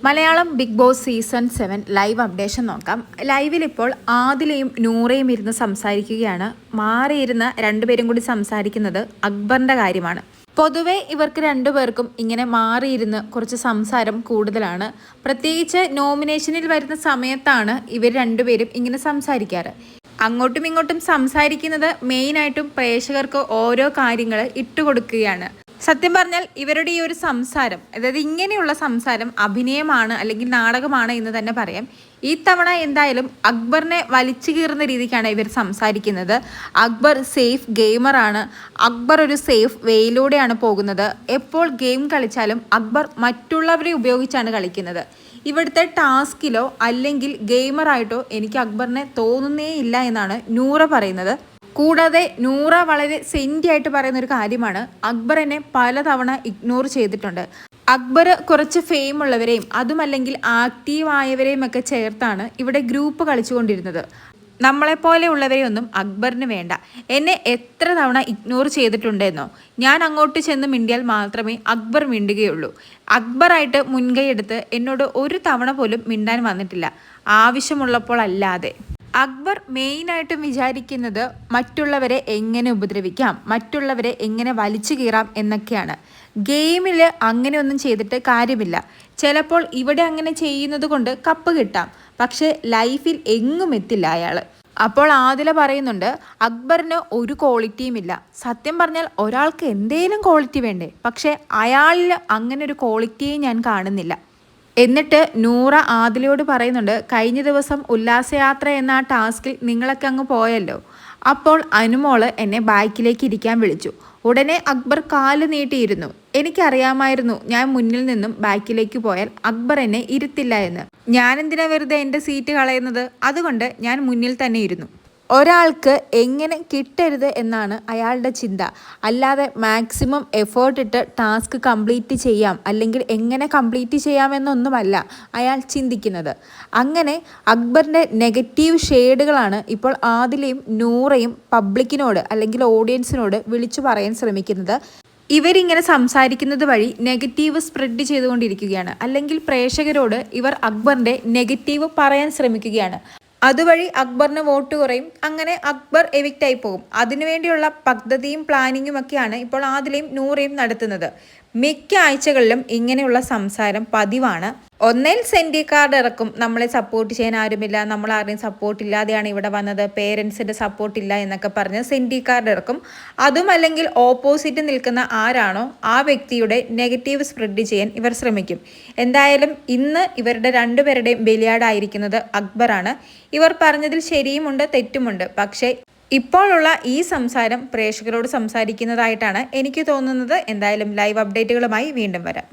Malayalam Bigg Boss season 7 live updation നോക്കാം. ലൈവിൽ ഇപ്പോൾ ആദിലയും നൂറയും ഇരുന്ന് സംസാരിക്കുകയാണ്. മാറിയിരുന്ന രണ്ടുപേരും കൂടി സംസാരിക്കുന്നത് അക്ബറിൻ്റെ കാര്യമാണ്. പൊതുവെ ഇവർക്ക് രണ്ടുപേർക്കും ഇങ്ങനെ മാറിയിരുന്ന് കുറച്ച് സംസാരം കൂടുതലാണ്. പ്രത്യേകിച്ച് നോമിനേഷനിൽ വരുന്ന സമയത്താണ് ഇവർ രണ്ടുപേരും ഇങ്ങനെ സംസാരിക്കാറ്. അങ്ങോട്ടും ഇങ്ങോട്ടും സംസാരിക്കുന്നത് മെയിനായിട്ടും പ്രേക്ഷകർക്ക് ഓരോ കാര്യങ്ങൾ ഇട്ടുകൊടുക്കുകയാണ്. സത്യം പറഞ്ഞാൽ ഇവരുടെ ഈ ഒരു സംസാരം, അതായത് ഇങ്ങനെയുള്ള സംസാരം അഭിനയമാണ് അല്ലെങ്കിൽ നാടകമാണ് എന്ന് തന്നെ പറയാം. ഈ തവണ എന്തായാലും അക്ബറിനെ വലിച്ചു കീറുന്ന രീതിക്കാണ് ഇവർ സംസാരിക്കുന്നത്. അക്ബർ സേഫ് ഗെയിമറാണ്, അക്ബർ ഒരു സേഫ് വേയിലൂടെയാണ് പോകുന്നത്. എപ്പോൾ ഗെയിം കളിച്ചാലും അക്ബർ മറ്റുള്ളവരെ ഉപയോഗിച്ചാണ് കളിക്കുന്നത്. ഇവിടുത്തെ ടാസ്കിലോ അല്ലെങ്കിൽ ഗെയിമറായിട്ടോ എനിക്ക് അക്ബറിനെ തോന്നുന്നേ ഇല്ല എന്നാണ് നൂറ പറയുന്നത്. കൂടാതെ നൂറ വളരെ സെൻറ്റിയായിട്ട് പറയുന്ന ഒരു കാര്യമാണ്, അക്ബർ എന്നെ പലതവണ ഇഗ്നോർ ചെയ്തിട്ടുണ്ട്. അക്ബർ കുറച്ച് ഫെയിം ഉള്ളവരെയും അതുമല്ലെങ്കിൽ ആക്റ്റീവായവരെയും ഒക്കെ ചേർത്താണ് ഇവിടെ ഗ്രൂപ്പ് കളിച്ചുകൊണ്ടിരുന്നത്. നമ്മളെപ്പോലെ ഉള്ളവരെയൊന്നും അക്ബറിന് വേണ്ട. എന്നെ എത്ര തവണ ഇഗ്നോർ ചെയ്തിട്ടുണ്ടെന്നോ. ഞാൻ അങ്ങോട്ട് ചെന്ന് മിണ്ടിയാൽ മാത്രമേ അക്ബർ മിണ്ടുകയുള്ളൂ. അക്ബറായിട്ട് മുൻകൈ എടുത്ത് എന്നോട് ഒരു തവണ പോലും മിണ്ടാൻ വന്നിട്ടില്ല, ആവശ്യമുള്ളപ്പോൾ അല്ലാതെ. അക്ബർ മെയിനായിട്ടും വിചാരിക്കുന്നത് മറ്റുള്ളവരെ എങ്ങനെ ഉപദ്രവിക്കാം, മറ്റുള്ളവരെ എങ്ങനെ വലിച്ചു കീറാം എന്നൊക്കെയാണ്. ഗെയിമിൽ അങ്ങനെയൊന്നും ചെയ്തിട്ട് കാര്യമില്ല. ചിലപ്പോൾ ഇവിടെ അങ്ങനെ ചെയ്യുന്നത് കൊണ്ട് കപ്പ് കിട്ടാം, പക്ഷേ ലൈഫിൽ എങ്ങും എത്തില്ല അയാൾ. അപ്പോൾ ആദില പറയുന്നുണ്ട്, അക്ബറിന് ഒരു ക്വാളിറ്റിയും ഇല്ല. സത്യം പറഞ്ഞാൽ ഒരാൾക്ക് എന്തേലും ക്വാളിറ്റി വേണ്ടേ, പക്ഷേ അയാളിൽ അങ്ങനെ ഒരു ക്വാളിറ്റിയെ ഞാൻ കാണുന്നില്ല. എന്നിട്ട് നൂറ ആദിലയോട് പറയുന്നുണ്ട്, കഴിഞ്ഞ ദിവസം ഉല്ലാസയാത്ര എന്ന ആ ടാസ്കിൽ നിങ്ങളൊക്കെ അങ്ങ് പോയല്ലോ, അപ്പോൾ അനുമോള് എന്നെ ബാക്കിലേക്ക് ഇരിക്കാൻ വിളിച്ചു. ഉടനെ അക്ബർ കാല് നീട്ടിയിരുന്നു. എനിക്കറിയാമായിരുന്നു ഞാൻ മുന്നിൽ നിന്നും ബാക്കിലേക്ക് പോയാൽ അക്ബർ എന്നെ ഇരുത്തില്ല എന്ന്. ഞാനെന്തിനാ വെറുതെ എൻ്റെ സീറ്റ് കളയുന്നത്? അതുകൊണ്ട് ഞാൻ മുന്നിൽ തന്നെ ഇരുന്നു. ഒരാൾക്ക് എങ്ങനെ കിട്ടരുത് എന്നാണ് അയാളുടെ ചിന്ത, അല്ലാതെ മാക്സിമം എഫേർട്ട് ഇട്ട് ടാസ്ക് കംപ്ലീറ്റ് ചെയ്യാം അല്ലെങ്കിൽ എങ്ങനെ കംപ്ലീറ്റ് ചെയ്യാമെന്നൊന്നുമല്ല അയാൾ ചിന്തിക്കുന്നത്. അങ്ങനെ അക്ബറിൻ്റെ നെഗറ്റീവ് ഷെയ്ഡുകളാണ് ഇപ്പോൾ ആദിലയും നൂറയും പബ്ലിക്കിനോട് അല്ലെങ്കിൽ ഓഡിയൻസിനോട് വിളിച്ചു പറയാൻ ശ്രമിക്കുന്നത്. ഇവരിങ്ങനെ സംസാരിക്കുന്നത് വഴി നെഗറ്റീവ് സ്പ്രെഡ് ചെയ്തുകൊണ്ടിരിക്കുകയാണ്, അല്ലെങ്കിൽ പ്രേക്ഷകരോട് ഇവർ അക്ബറിൻ്റെ നെഗറ്റീവ് പറയാൻ ശ്രമിക്കുകയാണ്. അതുവഴി അക്ബറിന് വോട്ട് കുറയും, അങ്ങനെ അക്ബർ എവിക്റ്റായി പോകും. അതിനുവേണ്ടിയുള്ള പദ്ധതിയും പ്ലാനിങ്ങും ഒക്കെയാണ് ഇപ്പോൾ ആദിലയും നൂറയും നടത്തുന്നത്. മിക്ക ആഴ്ചകളിലും ഇങ്ങനെയുള്ള സംസാരം പതിവാണ്. ഒന്നേൽ സെൻറ്റി കാർഡ് ഇറക്കും, നമ്മളെ സപ്പോർട്ട് ചെയ്യാൻ ആരുമില്ല, നമ്മൾ ആരുടെയും സപ്പോർട്ട് ഇല്ലാതെയാണ് ഇവിടെ വന്നത്, പേരൻസിൻ്റെ സപ്പോർട്ടില്ല എന്നൊക്കെ പറഞ്ഞ് സെൻറ്റി കാർഡ് ഇറക്കും. അതും അല്ലെങ്കിൽ ഓപ്പോസിറ്റ് നിൽക്കുന്ന ആരാണോ ആ വ്യക്തിയുടെ നെഗറ്റീവ് സ്പ്രെഡ് ചെയ്യാൻ ഇവർ ശ്രമിക്കും. എന്തായാലും ഇന്ന് ഇവരുടെ രണ്ടുപേരുടെയും ബലിയാടായിരിക്കുന്നത് അക്ബറാണ്. ഇവർ പറഞ്ഞതിൽ ശരിയുമുണ്ട് തെറ്റുമുണ്ട്, പക്ഷേ ഇപ്പോഴുള്ള ഈ സംസാരം പ്രേക്ഷകരോട് സംസാരിക്കുന്നതായിട്ടാണ് എനിക്ക് തോന്നുന്നത്. എന്തായാലും ലൈവ് അപ്ഡേറ്റുകളുമായി വീണ്ടും വരാം.